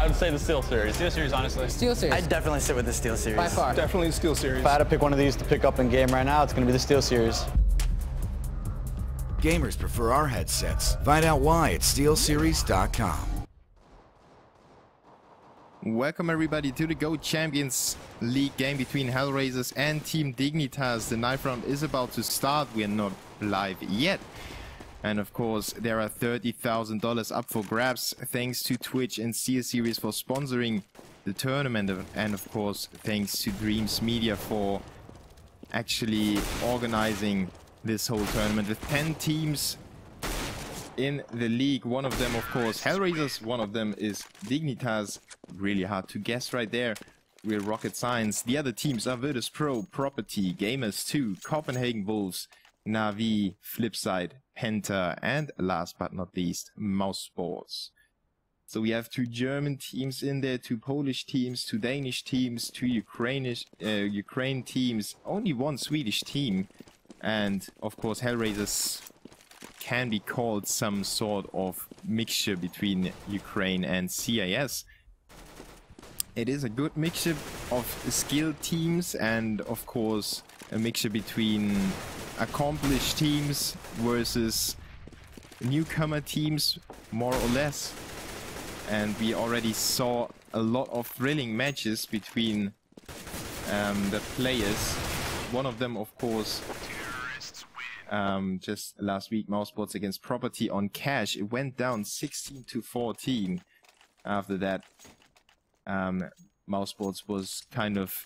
I would say the Steel Series. Steel Series, honestly. Steel Series. I'd definitely sit with the Steel Series. By far. Definitely the Steel Series. If I had to pick one of these to pick up in game right now, it's going to be the Steel Series. Gamers prefer our headsets. Find out why at steelseries.com. Welcome everybody to the Go Champions League game between HellRaisers and Team Dignitas. The knife round is about to start. We are not live yet. And of course, there are $30,000 up for grabs thanks to Twitch and Steel Series for sponsoring the tournament. And of course, thanks to Dreams Media for actually organizing this whole tournament with 10 teams in the league. One of them, of course, HellRaisers. One of them is Dignitas. Really hard to guess right there. We're rocket science. The other teams are Virtus Pro, Property, Gamers 2, Copenhagen Wolves, Navi, Flipside, Penta, and last but not least, Mouse Sports. So we have 2 German teams in there, 2 Polish teams, 2 Danish teams, 2 Ukraine teams, only 1 Swedish team. And of course, HellRaisers can be called some sort of mixture between Ukraine and CIS. It is a good mixture of skilled teams and of course a mixture between accomplished teams versus newcomer teams, more or less. And we already saw a lot of thrilling matches between the players. One of them, of course, just last week, Mouse Sports against Property on cash. It went down 16-14. After that, Mouse Sports was kind of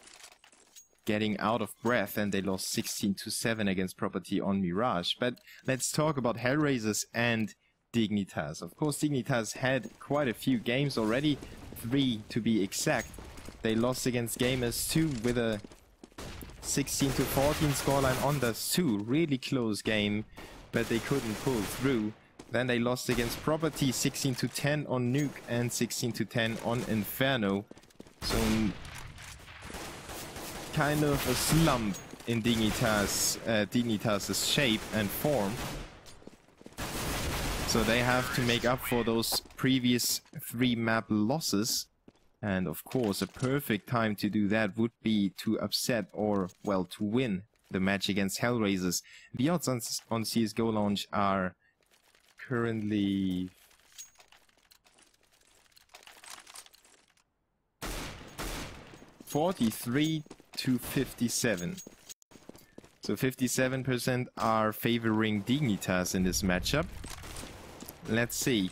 getting out of breath and they lost 16-7 against Property on Mirage. But let's talk about HellRaisers and Dignitas. Of course, Dignitas had quite a few games already, 3 to be exact. They lost against Gamers 2 with a 16-14 scoreline on those 2. Really close game, but they couldn't pull through. Then they lost against Property 16-10 on Nuke and 16-10 on Inferno. So kind of a slump in Dignitas' shape and form. So they have to make up for those previous 3 map losses. And of course, a perfect time to do that would be to upset or, well, to win the match against HellRaisers. The odds on CSGO launch are currently 43-57. So 57% are favoring Dignitas in this matchup. Let's see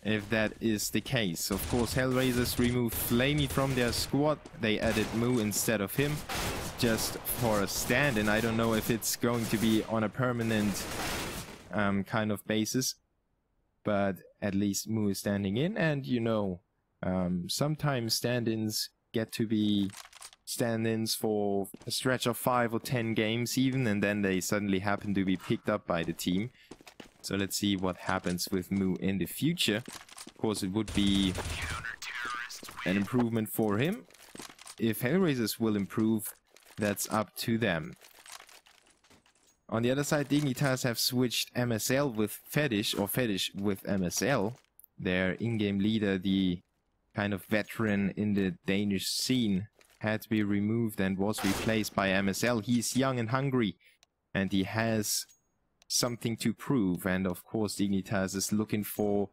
if that is the case. Of course, HellRaisers removed Flamey from their squad. They added Moo instead of him, just for a stand-in. I don't know if it's going to be on a permanent kind of basis, but at least Moo is standing in. And you know, sometimes stand-ins get to be stand-ins for a stretch of 5 or 10 games even, and then they suddenly happen to be picked up by the team. So let's see what happens with Moo in the future. Of course, it would be an improvement for him. If HellRaisers will improve, that's up to them. On the other side, Dignitas have switched MSL with Fetish, or Fetish with MSL. Their in-game leader, the kind of veteran in the Danish scene, had to be removed and was replaced by MSL. He's young and hungry, and he has something to prove. And of course, Dignitas is looking for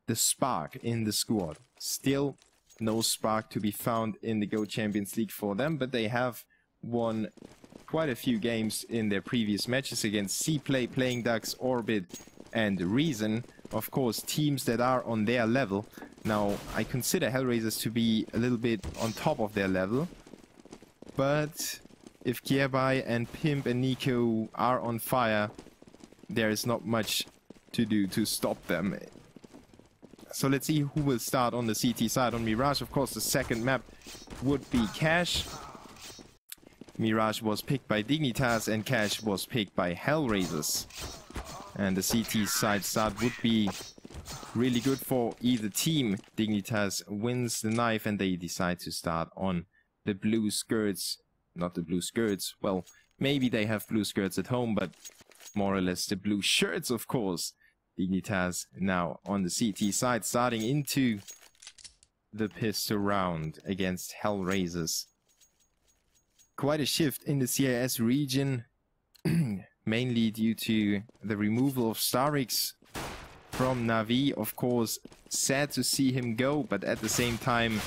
the spark in the squad. Still no spark to be found in the Go Champions League for them, but they have won quite a few games in their previous matches against C-Play, Playing Ducks, Orbit, and Reason. Of course, teams that are on their level. Now, I consider HellRaisers to be a little bit on top of their level, but if Kierbai and Pimp and Nico are on fire, there is not much to do to stop them. So let's see who will start on the CT side. On Mirage, of course, the second map would be Cash. Mirage was picked by Dignitas and Cash was picked by HellRaisers. And the CT side start would be really good for either team. Dignitas wins the knife and they decide to start on the blue skirts. Not the blue skirts, well, maybe they have blue skirts at home, but more or less the blue shirts, of course. Dignitas now on the CT side, starting into the pistol round against HellRaisers. Quite a shift in the CIS region, mainly due to the removal of Starix from Na'Vi. Of course, sad to see him go, but at the same time,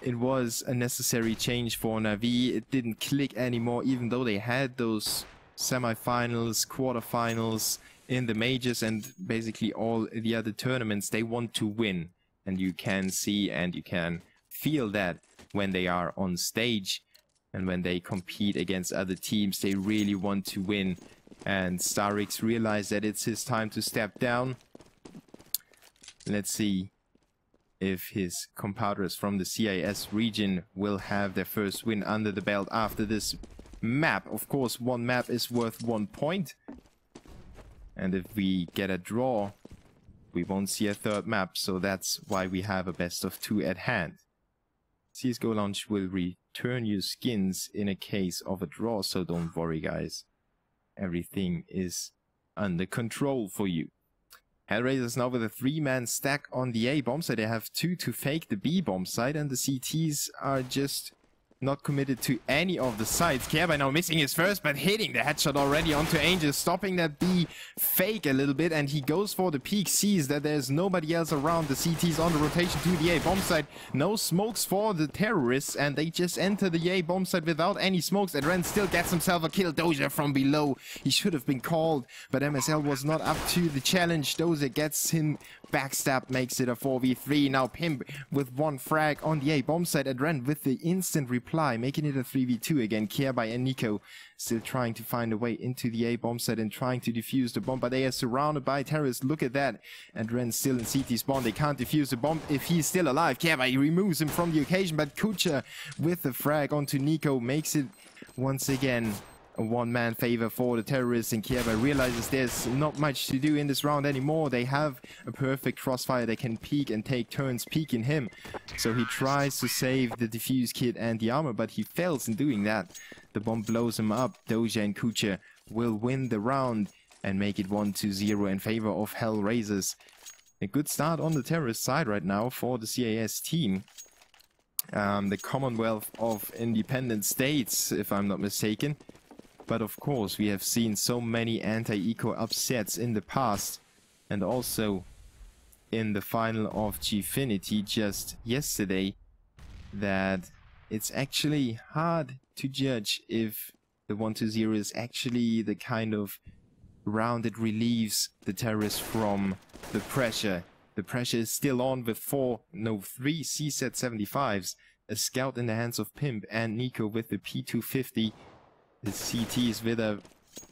it was a necessary change for Na'Vi. It didn't click anymore, even though they had those semifinals, quarterfinals in the majors and basically all the other tournaments. They want to win, and you can see and you can feel that when they are on stage and when they compete against other teams. They really want to win, and Starix realized that it's his time to step down. Let's see if his compadres from the CIS region will have their first win under the belt after this map. Of course, one map is worth 1 point. And if we get a draw, we won't see a third map. So that's why we have a best of 2 at hand. CSGO Launch will return you skins in a case of a draw. So don't worry, guys. Everything is under control for you. HellRaisers now with a 3-man stack on the A bomb site. They have 2 to fake the B bomb site, and the CTs are just not committed to any of the sides. Kerber now missing his first, but hitting the headshot already onto Angel, stopping that B fake a little bit, and he goes for the peek, sees that there's nobody else around. The CT's on the rotation to the A bomb site. No smokes for the terrorists, and they just enter the A bomb site without any smokes. And Ren still gets himself a kill. Doja from below. He should have been called, but MSL was not up to the challenge. Doja gets him backstab, makes it a 4v3. Now Pimp with 1 frag on the A bomb site, and Ren with the instant reply, making it a 3v2 again. Kierby and Nico still trying to find a way into the A bomb site and trying to defuse the bomb, but they are surrounded by terrorists. Look at that. And Ren still in CT spawn. They can't defuse the bomb if he's still alive. Kierby removes him from the occasion, but Kucha with the frag onto Nico makes it once again a 1-man favor for the terrorists, and Kierba realizes there's not much to do in this round anymore. They have a perfect crossfire. They can peek and take turns peeking him. So he tries to save the defuse kit and the armor, but he fails in doing that. The bomb blows him up. Doja and Kucha will win the round and make it 1-0 in favor of HellRaisers. A good start on the terrorist side right now for the CIS team. The Commonwealth of Independent States, if I'm not mistaken. But of course, we have seen so many anti-eco upsets in the past, and also in the final of Gfinity just yesterday, that it's actually hard to judge if the 1-0 is actually the kind of round that relieves the terrorists from the pressure. The pressure is still on with 3 CZ75s, a scout in the hands of Pimp, and Nico with the P250. The CTs with a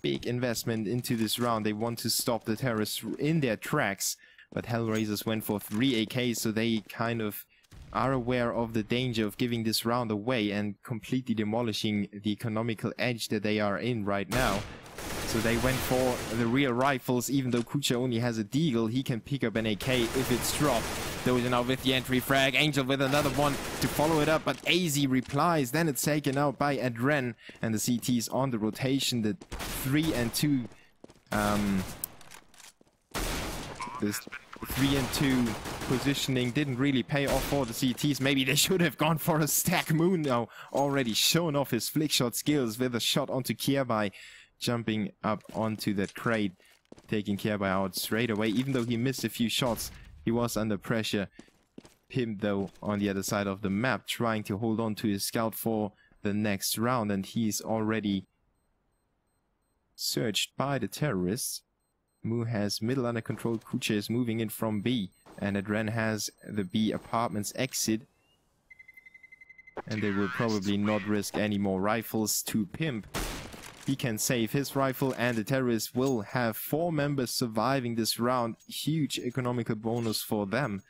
big investment into this round. They want to stop the terrorists in their tracks, but HellRaisers went for 3 AKs, so they kind of are aware of the danger of giving this round away and completely demolishing the economical edge that they are in right now. So they went for the real rifles. Even though Kucha only has a deagle, he can pick up an AK if it's dropped. Those are now with the entry frag. Angel with another one to follow it up, but AZ replies. Then it's taken out by Adren, and the CT's on the rotation. The 3 and 2 this 3 and 2 positioning didn't really pay off for the CTs. Maybe they should have gone for a stack. Moon now already shown off his flick shot skills with a shot onto Kierby, jumping up onto that crate, taking Kierby out straight away. Even though he missed a few shots, he was under pressure. Him, though, on the other side of the map, trying to hold on to his scout for the next round, and he's already searched by the terrorists. Mu has middle under control. Kucha is moving in from B, and Adren has the B apartments exit. And they will probably not risk any more rifles to Pimp. He can save his rifle, and the terrorists will have 4 members surviving this round. Huge economical bonus for them.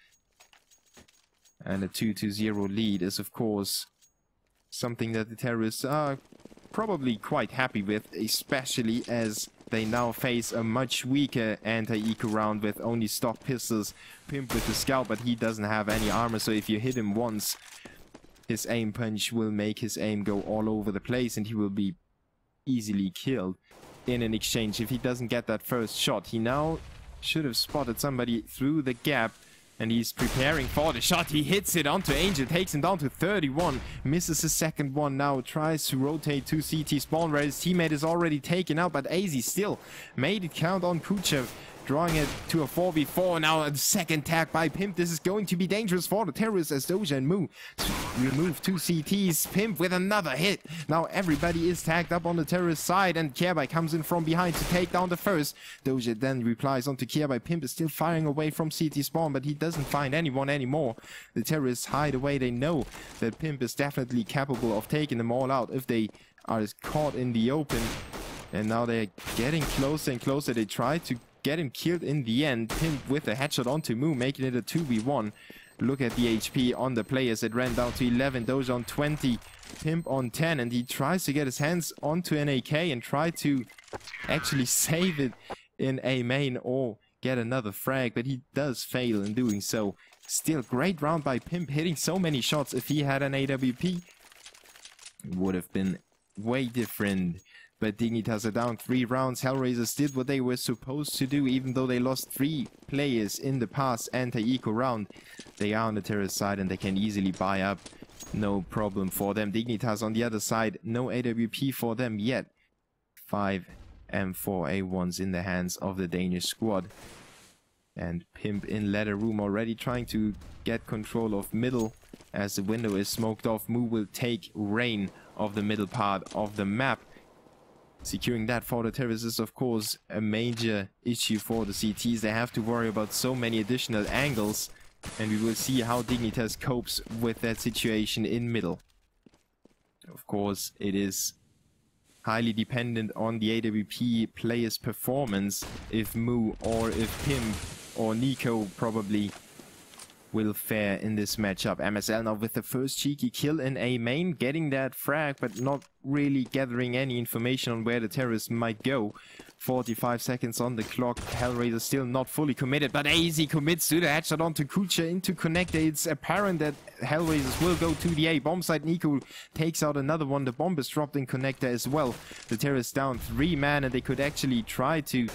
And a 2-0 lead is, of course, something that the terrorists are probably quite happy with, especially as they now face a much weaker anti-eco round with only stock pistols. Pimp with the scout, but he doesn't have any armor, so if you hit him once, his aim punch will make his aim go all over the place, and he will be easily killed in an exchange if he doesn't get that first shot. He now should have spotted somebody through the gap And he's preparing for the shot. He hits it onto Angel, takes him down to 31. Misses his second one now. Tries to rotate to CT spawn where his teammate is already taken out. But AZ still made it count on Kuchev. Drawing it to a 4v4. Now a second tag by Pimp. This is going to be dangerous for the terrorists as Doja and Moo remove 2 CTs. Pimp with another hit. Now everybody is tagged up on the terrorist side and Kierbai comes in from behind to take down the first. Doja then replies onto Kierbai. Pimp is still firing away from CT spawn, but he doesn't find anyone anymore. The terrorists hide away. They know that Pimp is definitely capable of taking them all out if they are caught in the open. And now they're getting closer and closer. They try to get him killed in the end. Pimp with a headshot onto Moo, making it a 2v1. Look at the HP on the players. It ran down to 11. Doja on 20. Pimp on 10. And he tries to get his hands onto an AK and try to actually save it in a main or get another frag. But he does fail in doing so. Still, great round by Pimp, hitting so many shots. If he had an AWP, it would have been way different. But Dignitas are down 3 rounds. HellRaisers did what they were supposed to do, even though they lost 3 players in the past anti-eco round. They are on the terrorist side and they can easily buy up. No problem for them. Dignitas on the other side, no AWP for them yet. 5 M4A1s in the hands of the Danish squad. And Pimp in ladder room already trying to get control of middle. As the window is smoked off, Moo will take reign of the middle part of the map. Securing that for the terrorists is of course a major issue for the CTs. They have to worry about so many additional angles, and we will see how Dignitas copes with that situation in middle. Of course, it is highly dependent on the AWP player's performance, if Moo or if Pimp or Nico probably will fare in this matchup. MSL now with the first cheeky kill in A main, getting that frag but not really gathering any information on where the terrorists might go. 45 seconds on the clock. HellRaisers still not fully committed, but AZ commits to the headshot onto Kucha into connector. It's apparent that HellRaisers will go to the A bomb site. Nico takes out another one. The bomb is dropped in connector as well. The terrorists down 3 man and they could actually try to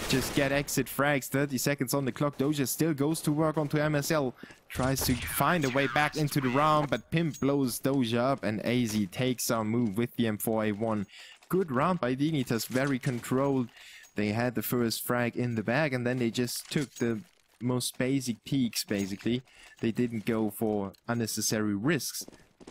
just get exit frags. 30 seconds on the clock. Doja still goes to work onto MSL. Tries to find a way back into the round, but Pimp blows Doja up and AZ takes our move with the M4A1. Good round by Dignitas, very controlled. They had the first frag in the bag and then they just took the most basic peaks basically. They didn't go for unnecessary risks.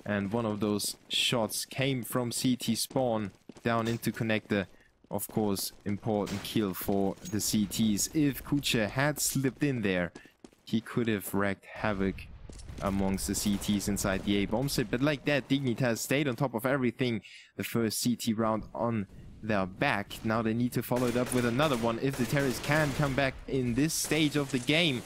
And one of those shots came from CT spawn down into connector. Of course, important kill for the CTs. If Kucha had slipped in there, he could have wreaked havoc amongst the CTs inside the A bomb site, but like that, Dignitas stayed on top of everything. The first CT round on their back. Now they need to follow it up with another one if the terrorists can come back in this stage of the game.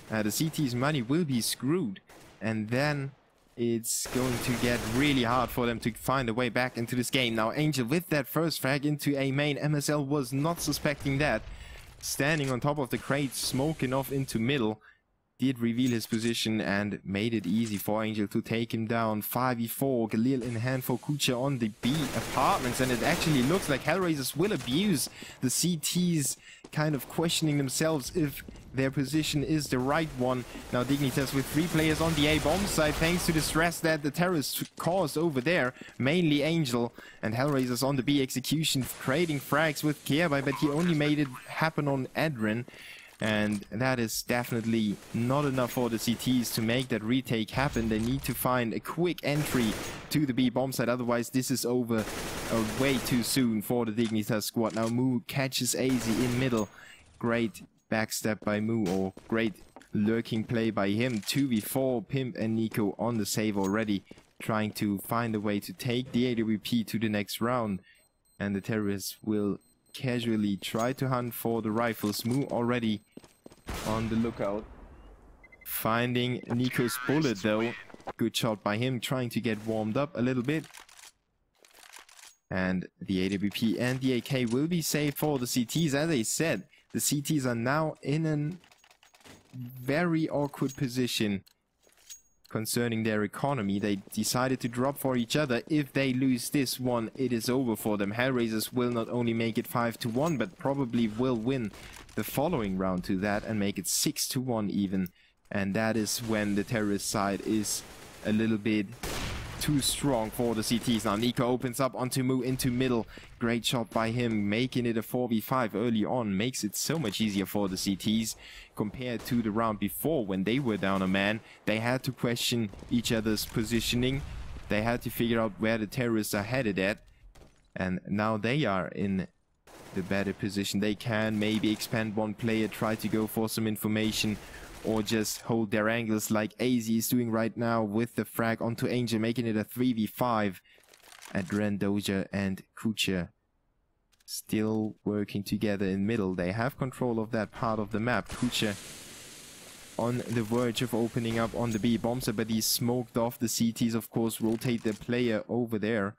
The CT's money will be screwed, and then it's going to get really hard for them to find a way back into this game. Now Angel with that first frag into A main. MSL was not suspecting that. Standing on top of the crate, smoking off into middle, did reveal his position and made it easy for Angel to take him down. 5v4, Galil in hand for Kucha on the B apartments, and it actually looks like HellRaisers will abuse the CTs, kind of questioning themselves if their position is the right one. Now Dignitas with 3 players on the A bomb site, thanks to the stress that the terrorists caused over there, mainly Angel, and HellRaisers on the B execution, trading frags with Kierbai, but he only made it happen on Adren. And that is definitely not enough for the CTs to make that retake happen. They need to find a quick entry to the B bomb site, otherwise this is over way too soon for the Dignitas squad. Now Moo catches AZ in middle. Great backstep by Moo, or great lurking play by him. 2v4, Pimp and Nico on the save already, trying to find a way to take the AWP to the next round. And the terrorists will casually try to hunt for the rifles. Moo already on the lookout, finding Nico's bullet though. Good shot by him, trying to get warmed up a little bit. And the AWP and the AK will be saved for the CTs. As I said, the CTs are now in a very awkward position concerning their economy. They decided to drop for each other. If they lose this one, it is over for them. HellRaisers will not only make it 5-1, but probably will win the following round to that and make it 6-1 even. And that is when the terrorist side is a little bit too strong for the CTs. Now Nico opens up onto move into middle. Great shot by him, making it a 4v5 early on. Makes it so much easier for the CTs compared to the round before when they were down a man. They had to question each other's positioning. They had to figure out where the terrorists are headed at. And now they are in the better position. They can maybe expand one player, try to go for some information, or just hold their angles like AZ is doing right now with the frag onto Angel, making it a 3v5. Adren, Doja and Kucha still working together in middle. They have control of that part of the map. Kucha on the verge of opening up on the B bombser, but he's smoked off. The CTs, of course, rotate their player over there.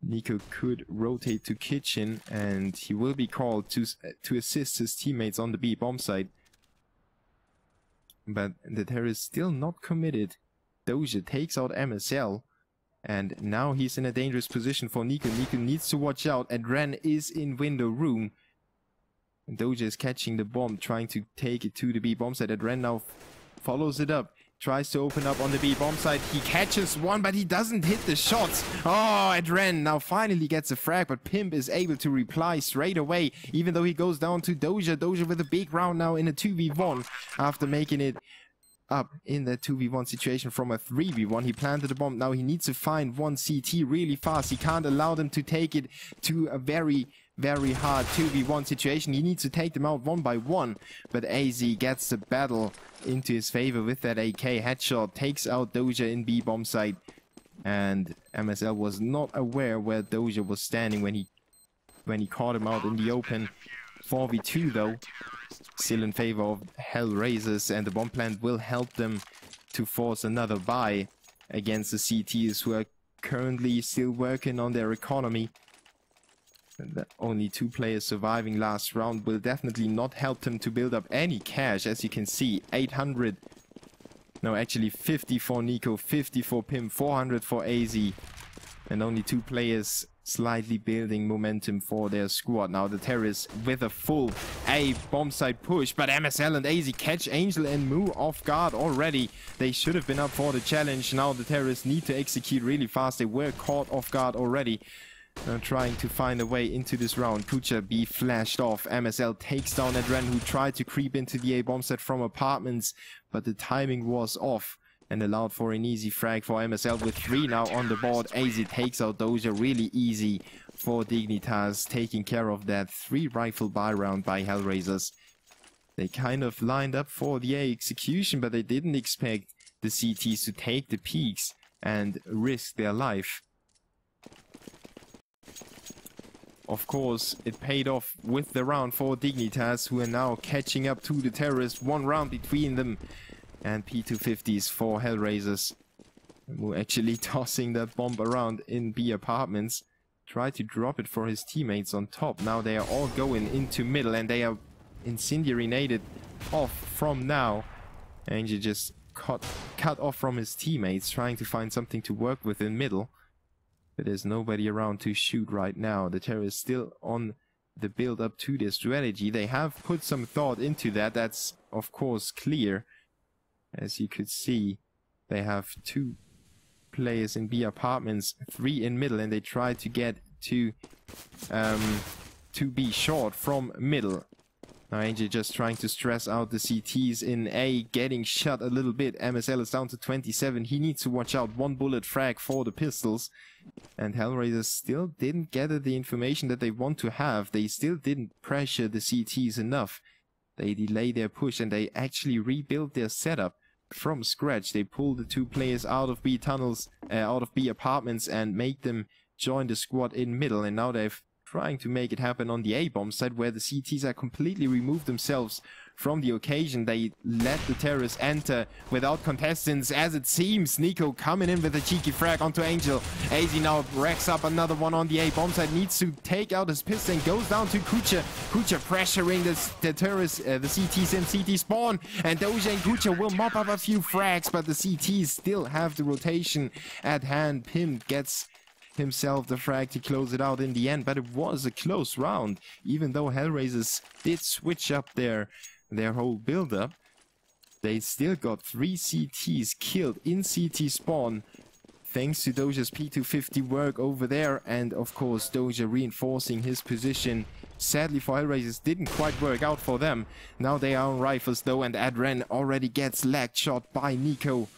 Nico could rotate to kitchen, and he will be called to assist his teammates on the B bomb site. But the terrorist still not committed. Doja takes out MSL, and now he's in a dangerous position for Nico. Nico needs to watch out. Adren is in window room. Doja is catching the bomb, trying to take it to the B bomb site. Adren now follows it up. Tries to open up on the B bomb site. He catches one, but he doesn't hit the shots. Oh, Adren now finally gets a frag, but Pimp is able to reply straight away, even though he goes down to Doja. Doja with a big round now in a 2v1 after making it up in that 2v1 situation from a 3v1. He planted the bomb. Now he needs to find one CT really fast. He can't allow them to take it to a very hard 2v1 situation. He needs to take them out one by one, but AZ gets the battle into his favor with that AK headshot, takes out Doja in B bomb site, and MSL was not aware where Doja was standing when he caught him out in the open. 4v2 though, still in favor of HellRaisers, and the bomb plant will help them to force another buy against the CTs, who are currently still working on their economy. Only 2 players surviving last round will definitely not help them to build up any cash. As you can see, 800, no, actually 50 for Nico, 50 for Pim, 400 for AZ, and only 2 players slightly building momentum for their squad. Now the terrorists with a full A bomb site push, but MSL and AZ catch Angel and Moo off guard already. They should have been up for the challenge. Now the terrorists need to execute really fast. They were caught off guard already. Now trying to find a way into this round. Kucha be flashed off. MSL takes down Adren, who tried to creep into the A bomb set from apartments, but the timing was off and allowed for an easy frag for MSL with 3 now on the board. AZ takes out Doja really easy for Dignitas, taking care of that 3 rifle buy round by HellRaisers. They kind of lined up for the A execution, but they didn't expect the CTs to take the peaks and risk their life. Of course, it paid off with the round for Dignitas, who are now catching up to the terrorists. 1 round between them. And P250s for HellRaisers, who are actually tossing that bomb around in B apartments. Try to drop it for his teammates on top. Now they are all going into middle, and they are incendiary-nated off from now. Angel just cut off from his teammates, trying to find something to work with in middle. But there's nobody around to shoot right now. The terrorists still on the build up to their strategy. They have put some thought into that. That's of course clear. As you could see, they have 2 players in B apartments, 3 in middle, and they try to get to be short from middle. Now Angel just trying to stress out the CTs in A, getting shot a little bit. MSL is down to 27. He needs to watch out. 1 bullet frag for the pistols. And HellRaisers still didn't gather the information that they want to have. They still didn't pressure the CTs enough. They delay their push, and they actually rebuild their setup from scratch. They pull the 2 players out of B tunnels, out of B apartments, and make them join the squad in middle. And now they've trying to make it happen on the A-bomb side, where the CTs are completely removed themselves from the occasion. They let the terrorists enter without contestants, as it seems. Nico coming in with a cheeky frag onto Angel. AZ now racks up another one on the A-bomb side, needs to take out his pistol and goes down to Kucha. Kucha pressuring the terrorists, the CTs in CT spawn, and Doja and Kucha will mop up a few frags, but the CTs still have the rotation at hand. Pim gets himself the frag to close it out in the end, but it was a close round, even though HellRaisers did switch up their whole build-up. They still got 3 CTs killed in CT spawn, thanks to Doja's P250 work over there, and of course Doja reinforcing his position. Sadly for HellRaisers, didn't quite work out for them. Now they are on rifles though, and Adren already gets leg shot by Nico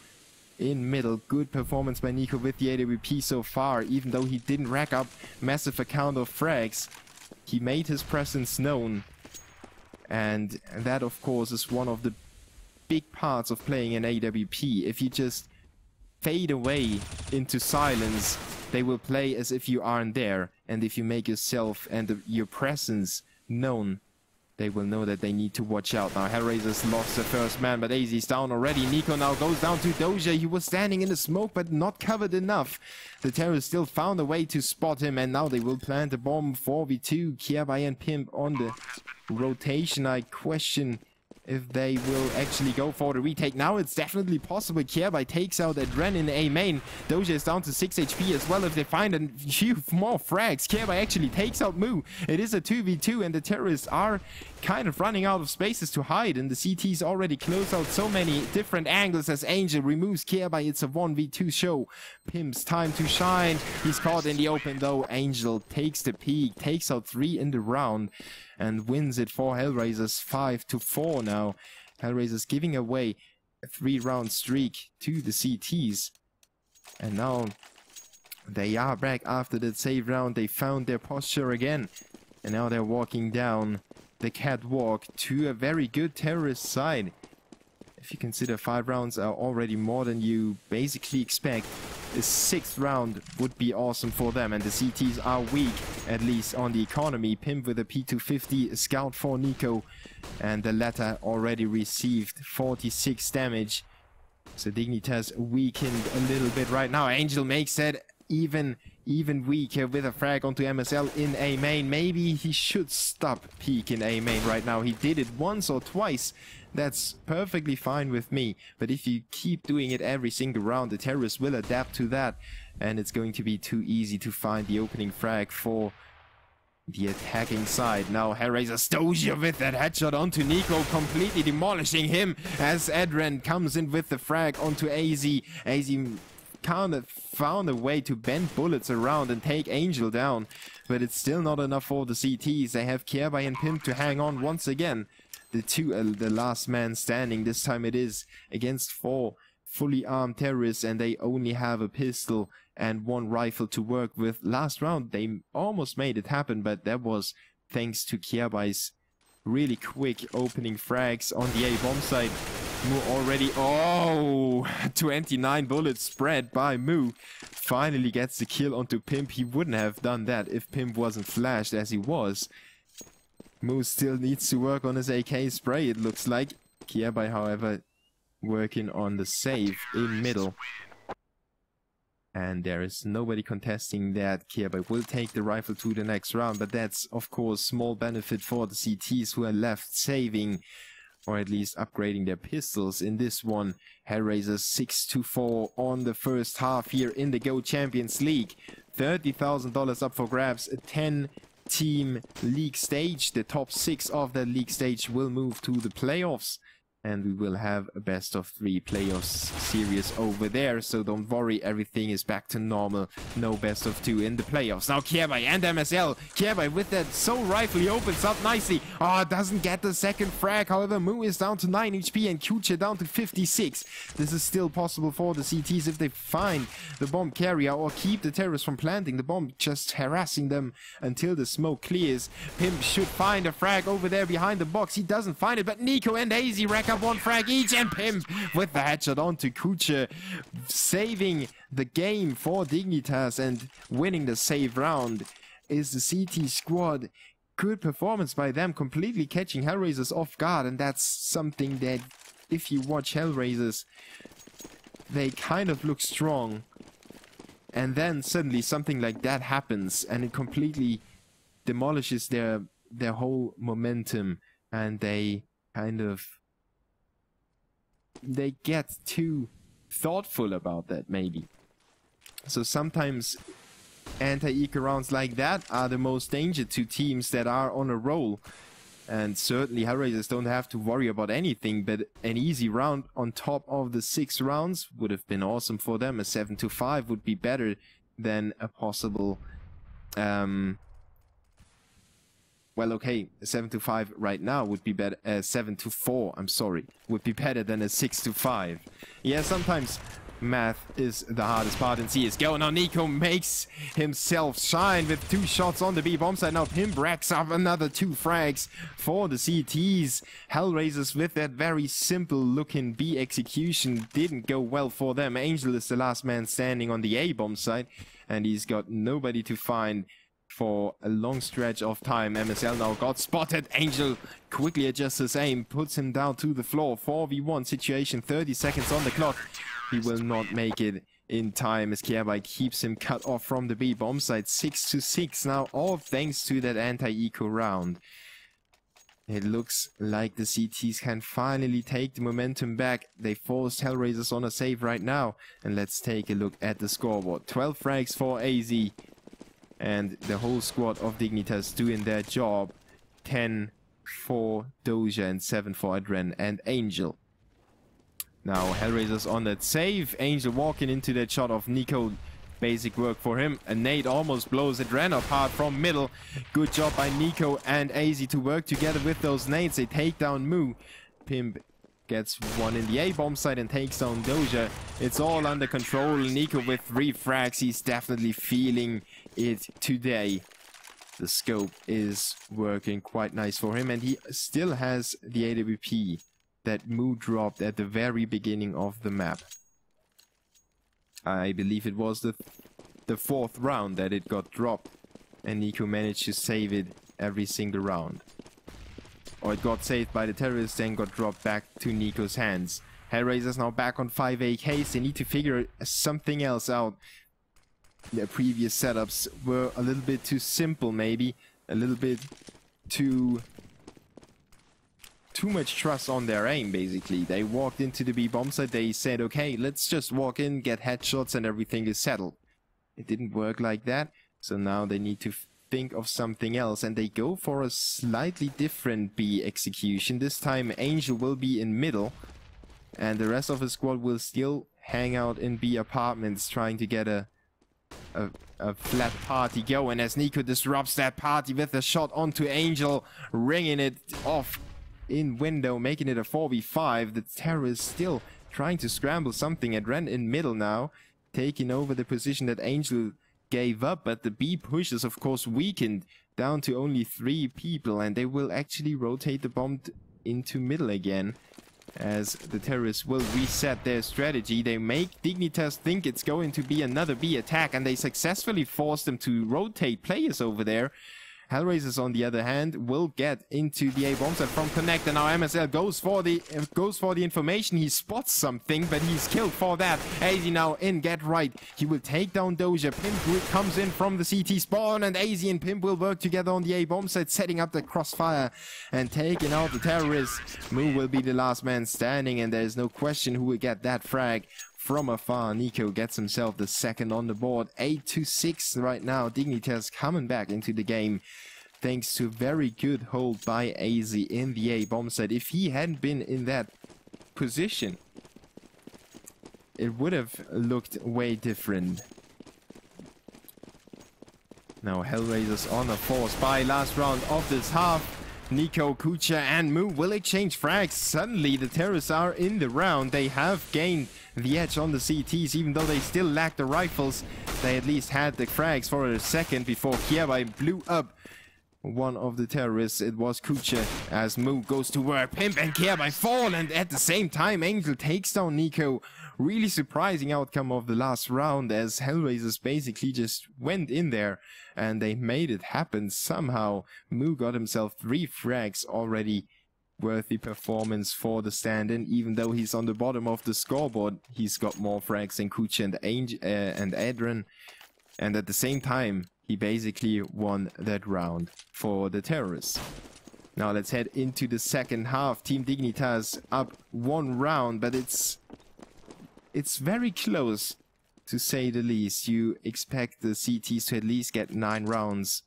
in middle. Good performance by Nico with the AWP so far, even though he didn't rack up massive account of frags. He made his presence known, and that of course is one of the big parts of playing an AWP. If you just fade away into silence, they will play as if you aren't there, and if you make yourself and your presence known, they will know that they need to watch out. Now HellRaisers lost the first man, but AZ is down already. Nico now goes down to Doja. He was standing in the smoke, but not covered enough. The terrorists still found a way to spot him, and now they will plant a bomb. 4v2, Kierbai and Pimp on the rotation. I question if they will actually go for the retake. Now it's definitely possible. Kierbai takes out Adren in A main. Doja is down to 6 HP as well. If they find a few more frags, Kierbai actually takes out Moo. It is a 2v2, and the terrorists are kind of running out of spaces to hide, and the CTs already close out so many different angles as Angel removes Kierbai. It's a 1v2 show. Pimp's time to shine. He's caught in the open though. Angel takes the peak, takes out 3 in the round, and wins it for HellRaisers 5-4 now. HellRaisers giving away a 3-round streak to the CTs. And now they are back after that save round. They found their posture again, and now they're walking down the catwalk to a very good terrorist side. If you consider 5 rounds are already more than you basically expect, the 6th round would be awesome for them, and the CTs are weak, at least on the economy. Pimp with a P250 scout for Nico, and the latter already received 46 damage. So Dignitas weakened a little bit right now. Angel makes that even weaker with a frag onto MSL in A main. Maybe he should stop peak in A main right now. He did it once or twice. That's perfectly fine with me. But if you keep doing it every single round, the terrorists will adapt to that, and it's going to be too easy to find the opening frag for the attacking side. Now HellRaisers Doja with that headshot onto Nico, completely demolishing him as Adren comes in with the frag onto AZ. AZ kind of found a way to bend bullets around and take Angel down, but it's still not enough for the CTs. They have Kierbai and Pimp to hang on once again. The last man standing. This time it is against 4 fully armed terrorists, and they only have a pistol and 1 rifle to work with. Last round they almost made it happen, but that was thanks to Kierbai's really quick opening frags on the A-bomb side. Moo already, 29 bullets spread by Moo. Finally gets the kill onto Pimp. He wouldn't have done that if Pimp wasn't flashed as he was. Moo still needs to work on his AK spray, it looks like. Kierbai, however, working on the save in middle. And there is nobody contesting that. Kierbai will take the rifle to the next round, but that's, of course, small benefit for the CTs who are left saving, or at least upgrading their pistols in this one. HellRaisers 6-4 on the first half here in the Go Champions League. $30,000 up for grabs, a 10-team league stage. The top 6 of that league stage will move to the playoffs, and we will have a best-of-3 playoffs series over there, so don't worry, everything is back to normal. No best-of-2 in the playoffs. Now Kierbai and MSL. Kierbai with that soul rifle, he opens up nicely. Doesn't get the second frag. However, Moo is down to 9 HP and Kucha down to 56. This is still possible for the CTs if they find the bomb carrier or keep the terrorists from planting the bomb, just harassing them until the smoke clears. Pimp should find a frag over there behind the box. He doesn't find it, but Nico and AZ rack up 1 frag each, and Pimp with the headshot onto Kucha, saving the game for Dignitas and winning the save round. is the CT squad. Good performance by them, completely catching HellRaisers off guard, and that's something that, if you watch HellRaisers, they kind of look strong, and then suddenly something like that happens, and it completely demolishes their whole momentum, and they kind of get too thoughtful about that, maybe. So sometimes anti-eco rounds like that are the most danger to teams that are on a roll. And certainly HellRaisers don't have to worry about anything, but an easy round on top of the 6 rounds would have been awesome for them. A 7-5 would be better than a possible... well, okay, a 7-5 right now would be better. 7-4, I'm sorry, would be better than a 6-5. Yeah, sometimes math is the hardest part in CSGO. Now Nico makes himself shine with 2 shots on the B bomb side. Now Pimp racks up another 2 frags for the CTs. HellRaisers with that very simple looking B execution didn't go well for them. Angel is the last man standing on the A bomb side, and he's got nobody to find for a long stretch of time. MSL now got spotted. Angel quickly adjusts his aim, puts him down to the floor. 4v1 situation, 30 seconds on the clock. He will not make it in time as Kjaerbye keeps him cut off from the B bomb side. 6-6 now, all thanks to that anti-eco round. It looks like the CTs can finally take the momentum back. They forced HellRaisers on a save right now. And let's take a look at the scoreboard. 12 frags for AZ. And the whole squad of Dignitas doing their job. 10 for Doja and 7 for Adren and Angel. Now HellRaisers on that save. Angel walking into that shot of Nico. Basic work for him. A nade almost blows Adren apart from middle. Good job by Nico and AZ to work together with those nades. They take down Moo. Pimp gets one in the A bomb side and takes down Doja. It's all under control. Nico with 3 frags. He's definitely feeling it today. The scope is working quite nice for him, and he still has the AWP that Moo dropped at the very beginning of the map. I believe it was the 4th round that it got dropped, and Nico managed to save it every single round. Or it got saved by the terrorists, then got dropped back to Nico's hands. HellRaisers now back on 5 AKs. They need to figure something else out. Their previous setups were a little bit too simple, maybe. A little bit too much trust on their aim, basically. They walked into the B bomb site. They said, okay, let's just walk in, get headshots, and everything is settled. It didn't work like that. So now they need to think of something else, and they go for a slightly different B execution. This time Angel will be in middle, and the rest of the squad will still hang out in B apartments, trying to get a flat party going, as Nico disrupts that party with a shot onto Angel, ringing it off in window, making it a 4v5. The terrorists still trying to scramble something. Adren in middle now, taking over the position that Angel gave up, but the B push is of course weakened down to only 3 people, and they will actually rotate the bomb into middle again, as the terrorists will reset their strategy. They make Dignitas think it's going to be another B attack, and they successfully force them to rotate players over there. HellRaisers, on the other hand, will get into the A bomb site from Connect, and now MSL goes for the information. He spots something, but he's killed for that. AZ now in, get right. He will take down Doja. Pimp comes in from the CT spawn, and AZ and Pimp will work together on the A bomb site, setting up the crossfire and taking out the terrorists. Moo will be the last man standing, and there's no question who will get that frag. From afar, Nico gets himself the 2nd on the board. 8-6 right now. Dignitas coming back into the game thanks to very good hold by AZ in the A bomb site. If he hadn't been in that position, it would have looked way different. Now HellRaisers on a force by last round of this half. Nico, Kucha and Moo will exchange frags. Suddenly the terrorists are in the round. They have gained the edge on the CTs, even though they still lack the rifles. They at least had the frags for a second before Kjaerbye blew up one of the terrorists. It was Kucha as Moo goes to work. Pimp and Care fall, and at the same time Angel takes down Nico. Really surprising outcome of the last round, as HellRaisers basically just went in there and they made it happen somehow. Moo got himself 3 frags already. Worthy performance for the stand-in. Even though he's on the bottom of the scoreboard, he's got more frags than Kucha and Adrian. And at the same time, he basically won that round for the terrorists. Now let's head into the second half. Team Dignitas up 1 round, but it's very close, to say the least. You expect the CTs to at least get 9 rounds,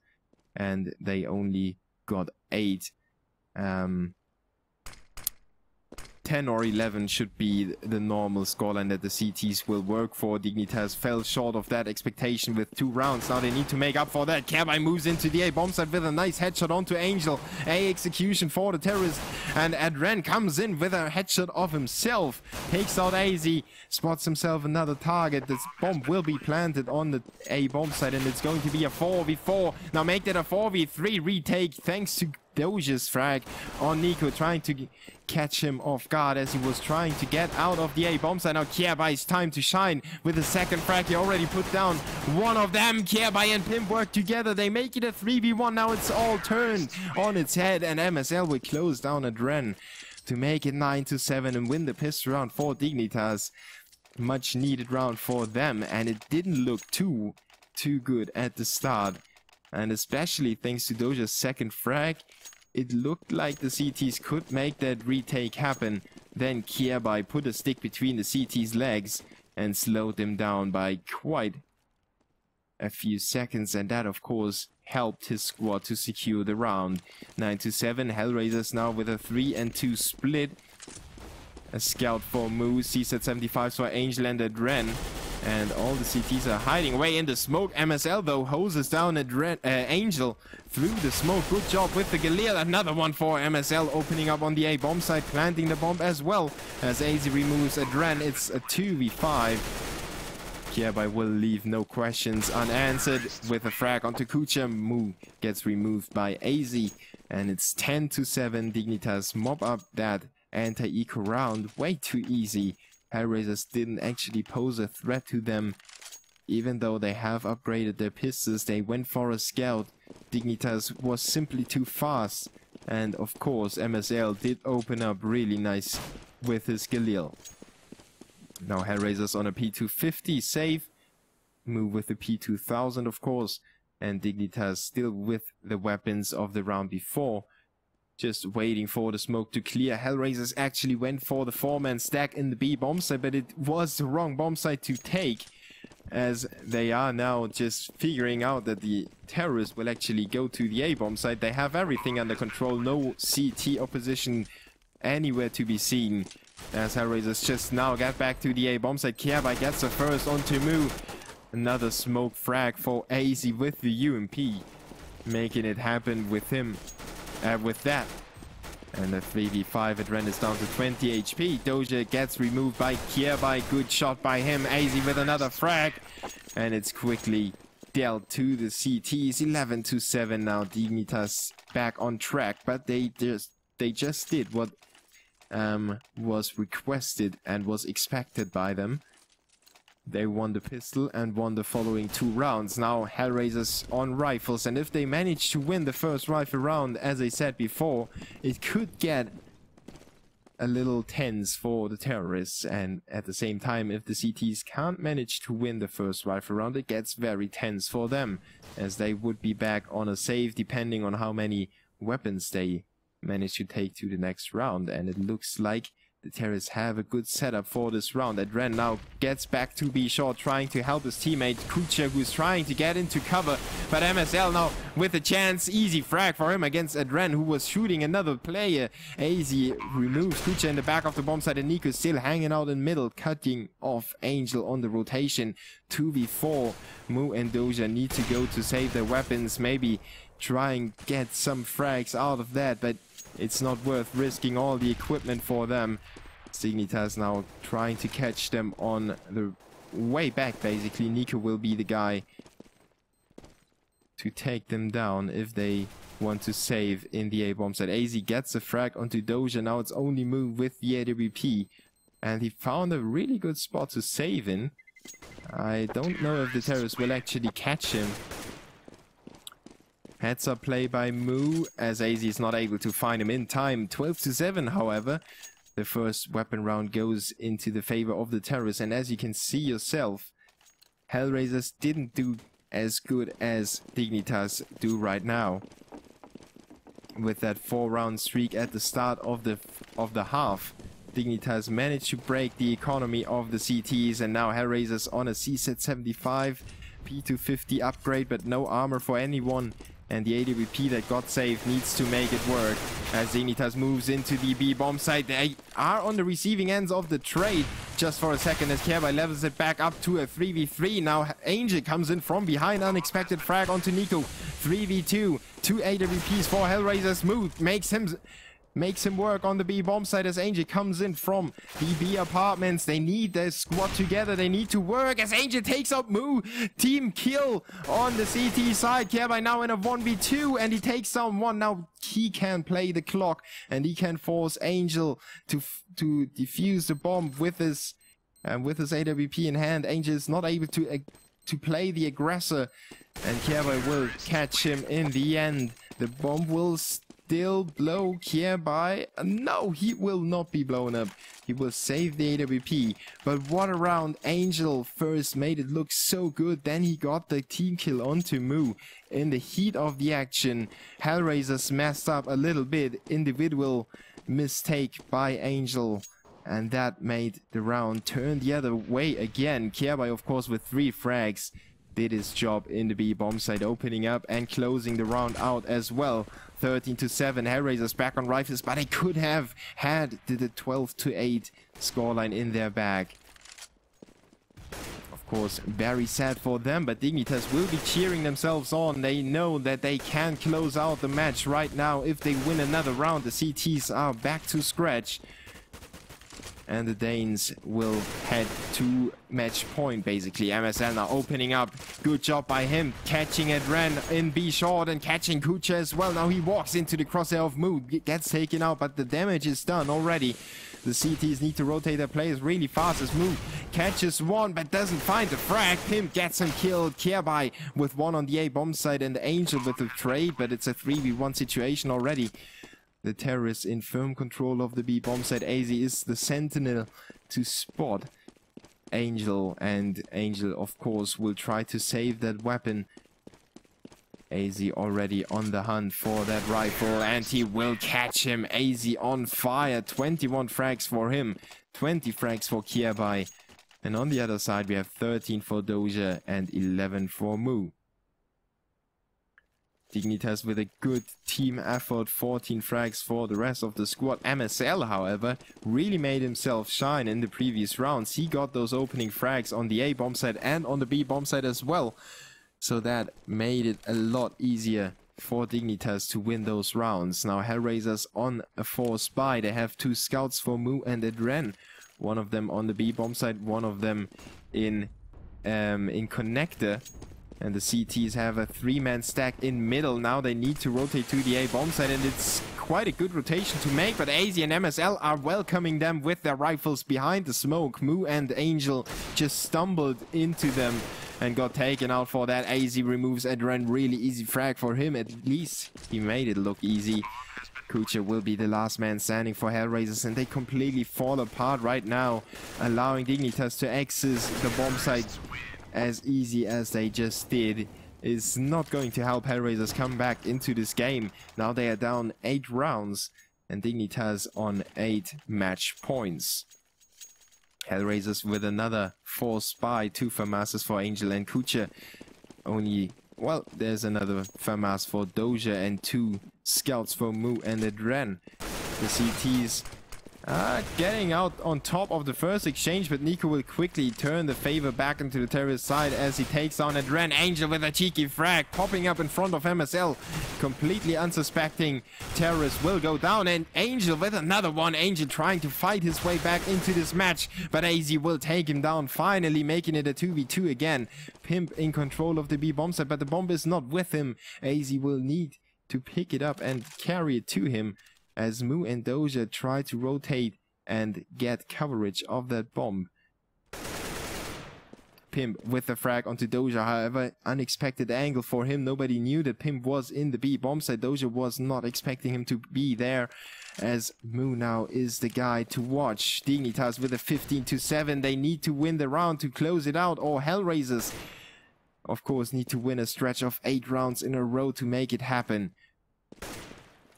and they only got 8. 10 or 11 should be the normal scoreline that the CTs will work for. Dignitas fell short of that expectation with 2 rounds. Now they need to make up for that. Kerbai moves into the A bomb site with a nice headshot onto Angel. A execution for the terrorist. And Adren comes in with a headshot of himself. Takes out AZ. Spots himself another target. This bomb will be planted on the A bomb site, and it's going to be a 4v4. Now make that a 4v3 retake thanks to Doja's frag on Nico, trying to catch him off guard as he was trying to get out of the A bomb site. Now Kierbai's time to shine with the second frag. He already put down one of them. Kierbai and Pimp work together. They make it a 3v1. Now it's all turned on its head, and MSL will close down Adren to make it 9-7 and win the pistol round for Dignitas. Much needed round for them, and it didn't look too good at the start. And especially thanks to Doja's second frag, it looked like the CTs could make that retake happen. Then Kierbai put a stick between the CT's legs and slowed them down by quite a few seconds, and that of course helped his squad to secure the round. 9-7, HellRaisers now with a 3-2 split. A scout for Moose, sees at 75 for Angel and Adren. And all the CTs are hiding away in the smoke. MSL though hoses down Angel through the smoke. Good job with the Galil. Another one for MSL, opening up on the A bomb site, planting the bomb as well as AZ removes Adren. It's a 2v5. Kierbai will leave no questions unanswered with a frag onto Kucha. Moo gets removed by AZ, and it's 10-7. Dignitas mob up that anti-eco round way too easy. HellRaisers didn't actually pose a threat to them. Even though they have upgraded their pistols, they went for a scout. Dignitas was simply too fast. And of course, MSL did open up really nice with his Galil. Now HellRaisers on a P250 save. Move with the P2000 of course. And Dignitas still with the weapons of the round before. Just waiting for the smoke to clear. HellRaisers actually went for the 4-man stack in the B bomb site, but it was the wrong bomb site to take, as they are now just figuring out that the terrorists will actually go to the A bomb site. They have everything under control, no CT opposition anywhere to be seen, as HellRaisers just now get back to the A bomb site. Kierbai gets the first onto Moo. Another smoke frag for AZ with the UMP, making it happen with him. With that, and the 3v5, Adren is down to 20 HP. Doja gets removed by Kierbai. Good shot by him. AZ with another frag, and it's quickly dealt to the CTs. 11-7 now. Dignitas back on track, but they just did what was requested and was expected by them. They won the pistol and won the following 2 rounds. Now HellRaisers on rifles, and if they manage to win the first rifle round, as I said before, it could get a little tense for the terrorists. And at the same time, if the CTs can't manage to win the first rifle round, it gets very tense for them, as they would be back on a save depending on how many weapons they manage to take to the next round. And it looks like the terrorists have a good setup for this round. Adren now gets back to be short, trying to help his teammate Kucha, who's trying to get into cover. But MSL now with a chance. Easy frag for him against Adren, who was shooting another player. AZ removes Kucha in the back of the bomb site, and Nico still hanging out in middle, cutting off Angel on the rotation. 2v4. Moo and Doja need to go to save their weapons. Maybe try and get some frags out of that, but it's not worth risking all the equipment for them. Dignitas now trying to catch them on the way back, basically. Nico will be the guy to take them down if they want to save in the A bomb site. AZ gets a frag onto Doja. Now it's only move with the AWP. And he found a really good spot to save in. I don't know if the terrorists will actually catch him. Heads up play by Moo, as AZ is not able to find him in time. 12-7, however. The first weapon round goes into the favor of the terrorists. And as you can see yourself, HellRaisers didn't do as good as Dignitas do right now. With that 4-round streak at the start of the half, Dignitas managed to break the economy of the CTs, and now HellRaisers on a CZ 75 P250 upgrade, but no armor for anyone. And the AWP that got saved needs to make it work. As Dignitas moves into the B bomb site, they are on the receiving ends of the trade just for a second as Kerby levels it back up to a 3v3. Now Angel comes in from behind, unexpected frag onto Nico. 3v2, 2 AWPs for HellRaisers. Move makes him work on the B bomb site as Angel comes in from the B apartments. They need their squad together. They need to work as Angel takes out Moo. Team kill on the CT side. Kerby now in a 1v2 and he takes down one. Now he can play the clock and he can force Angel to defuse the bomb with his AWP in hand. Angel is not able to play the aggressor, and Kerby will catch him in the end. The bomb will still blow Kerby. No, he will not be blown up. He will save the AWP. But what a round. Angel first made it look so good. Then he got the team kill onto Moo. In the heat of the action, HellRaisers messed up a little bit. Individual mistake by Angel. And that made the round turn the other way again. Kerby, of course, with 3 frags, did his job in the B bomb site, opening up and closing the round out as well. 13-7, HellRaisers back on rifles, but they could have had the 12-8 scoreline in their bag. Of course, very sad for them, but Dignitas will be cheering themselves on. They know that they can close out the match right now. If they win another round, the CTs are back to scratch. And the Danes will head to match point, basically. MSL now opening up. Good job by him. Catching Adren in B short and catching Kucha as well. Now he walks into the crosshair of Moo. Gets taken out, but the damage is done already. The CTs need to rotate their players really fast as Moo catches one, but doesn't find the frag. Pimp gets him killed. Kerby with one on the A bomb side and Angel with the trade, but it's a 3v1 situation already. The terrorists in firm control of the B bomb site. AZ is the sentinel to spot Angel, and Angel, of course, will try to save that weapon. AZ already on the hunt for that rifle, and he will catch him. AZ on fire. 21 frags for him, 20 frags for Kerby. And on the other side, we have 13 for Doja and 11 for Moo. Dignitas with a good team effort, 14 frags for the rest of the squad. MSL, however, really made himself shine in the previous rounds. He got those opening frags on the A bomb side and on the B bomb side as well. So that made it a lot easier for Dignitas to win those rounds. Now HellRaisers on a 4 spy. They have 2 scouts for Moo and Adren. One of them on the B bomb side, one of them in connector. And the CTs have a 3-man stack in middle. Now they need to rotate to the A bomb site, and it's quite a good rotation to make. But AZ and MSL are welcoming them with their rifles behind the smoke. Moo and Angel just stumbled into them and got taken out for that. AZ removes Adren. Really easy frag for him. At least he made it look easy. Kucha will be the last man standing for HellRaisers, and they completely fall apart right now, allowing Dignitas to access the bomb site as easy as they just did. Is not going to help HellRaisers come back into this game. Now they are down 8 rounds and Dignitas on 8 match points. HellRaisers with another 4 spy, 2 FAMASs for Angel and Kucha. Only, well, there's another FAMAS for Doja and 2 scouts for Moo and Adren. The CTs getting out on top of the first exchange, but Nico will quickly turn the favor back into the terrorist side as he takes on Adren. Angel with a cheeky frag popping up in front of MSL. Completely unsuspecting terrorists will go down, and Angel with another one. Angel trying to fight his way back into this match, but AZ will take him down, finally making it a 2v2 again. Pimp in control of the B bomb site, but the bomb is not with him. AZ will need to pick it up and carry it to him as Moo and Doja try to rotate and get coverage of that bomb. Pimp with the frag onto Doja, however, unexpected angle for him. Nobody knew that Pimp was in the B bomb site. Doja was not expecting him to be there, as Moo now is the guy to watch. Dignitas with a 15-7. They need to win the round to close it out, or HellRaisers, of course, need to win a stretch of 8 rounds in a row to make it happen.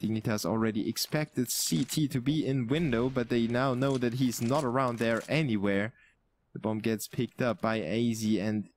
Dignitas already expected CT to be in window, but they now know that he's not around there anywhere. The bomb gets picked up by AZ, and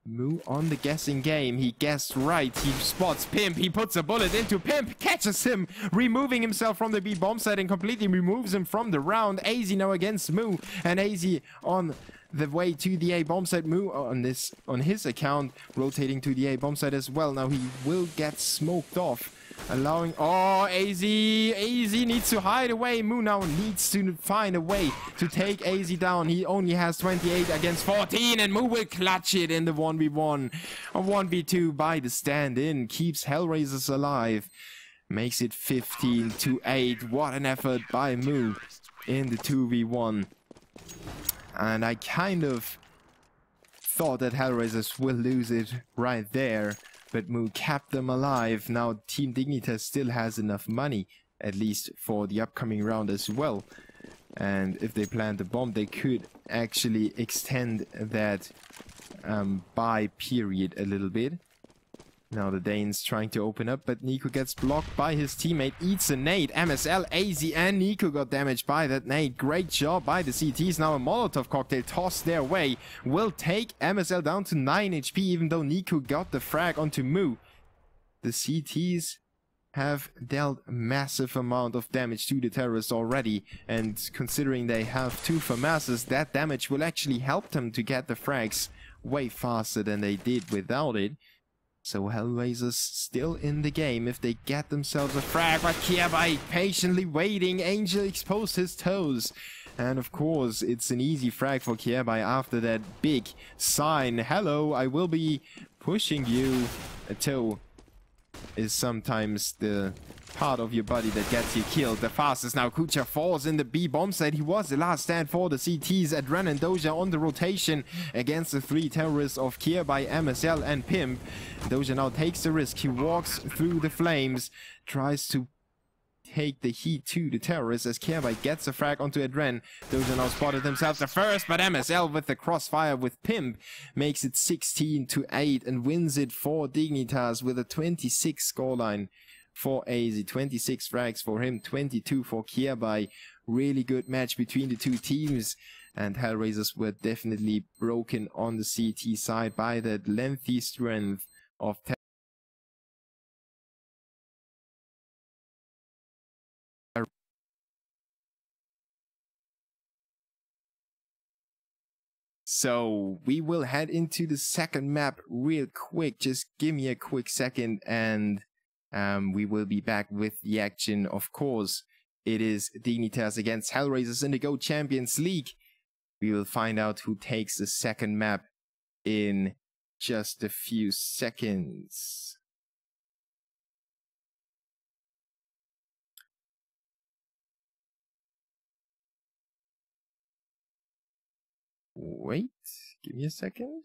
Moo on the guessing game. He guessed right. He spots Pimp. He puts a bullet into Pimp, catches him, removing himself from the B bomb site and completely removes him from the round. AZ now against Moo, and AZ on the way to the A bomb site. Moo on his account rotating to the A bomb site as well. Now he will get smoked off, allowing... Oh, AZ needs to hide away. Moo now needs to find a way to take AZ down. He only has 28 against 14, and Moo will clutch it in the 1v1. A 1v2 by the stand-in keeps HellRaisers alive. Makes it 15-8. What an effort by Moo in the 2v1. And I kind of thought that HellRaisers will lose it right there, but Moo kept them alive. Now Team Dignitas still has enough money, at least for the upcoming round as well. And if they plant the bomb, they could actually extend that buy period a little bit. Now the Danes trying to open up, but Nico gets blocked by his teammate, eats a nade. MSL, AZ and Nico got damaged by that nade. Great job by the CTs. Now a Molotov cocktail tossed their way will take MSL down to 9 HP, even though Nico got the frag onto Moo. The CTs have dealt a massive amount of damage to the terrorists already, and considering they have 2 FAMASs, that damage will actually help them to get the frags way faster than they did without it. So HellRaisers still in the game if they get themselves a frag, but Kierby patiently waiting. Angel exposed his toes. And of course, it's an easy frag for Kierby after that big sign. Hello, I will be pushing you. A toe is sometimes the part of your body that gets you killed. The fastest now. Kucha falls in the B bomb site. He was the last stand for the CTs. Adren and Doja on the rotation against the 3 terrorists of Kierby, MSL and Pimp. Doja now takes the risk. He walks through the flames, tries to take the heat to the terrorists as Kierby gets a frag onto Adren. Doja now spotted themselves the first, but MSL with the crossfire with Pimp makes it 16-8 and wins it for Dignitas with a 26 scoreline for AZ. 26 frags for him, 22 for Kierby. Really good match between the 2 teams, and HellRaisers were definitely broken on the CT side by that lengthy strength of So we will head into the second map real quick. Just give me a quick second and we will be back with the action. Of course, it is Dignitas against HellRaisers in the Go Champions League. We will find out who takes the second map in just a few seconds. Wait, give me a second.